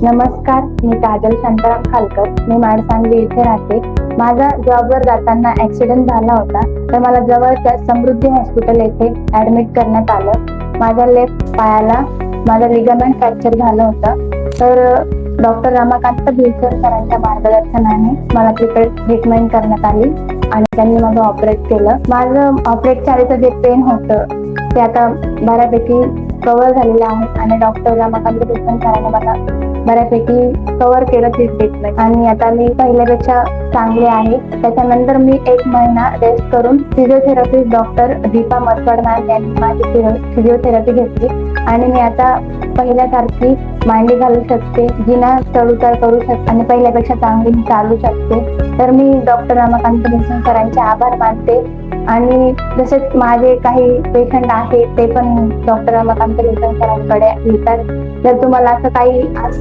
नमस्कार, मी काजल शांताराम खालकर. मी माडसांगली येथे राहते. माझा जॉबवर जाताना ऍक्सिडेंट झाला होता, तर मला जवळच्या समृद्धी हॉस्पिटल येथे ऍडमिट करण्यात आलं. माझ्या लेफ्ट पायाला माझा लिगामेंट फ्रॅक्चर झालं होतं. तर डॉक्टर रमाकांत भिलकर सरांच्या मार्गदर्शनाने मला तिकडे ट्रीटमेंट करण्यात आली आणि त्यांनी माझं ऑपरेट केलं. माझं ऑपरेट चाळीचं जे पेन होतं ते आता बऱ्यापैकी कव्हर झालेलं आहे आणि डॉक्टर रमाकांत भिलकर सरांनी मला बऱ्यापैकी कव्हर केलं ती ट्रीटमेंट आणि आता मी पहिल्यापेक्षा चांगले आहे. त्याच्यानंतर मी 1 महिना रेस्ट करून physiotherapist doctor Deepa Markad ma'am यांनी माझी फिजिओथेरपी घेतली आणि मी आता पहिल्यासारखी मांडी घालू शकते, जिना चढ-उतार करू शकते आणि पहिल्यापेक्षा चांगली मी चालू शकते. तर मी डॉक्टर रमाकांत भिलकर सरांचे आभार मानते आणि तसेच माझे काही पेशंट आहेत ते पण डॉक्टर रमाकांत भिलकर सरांकडे येतात. जर तुम्हाला असं काही असेल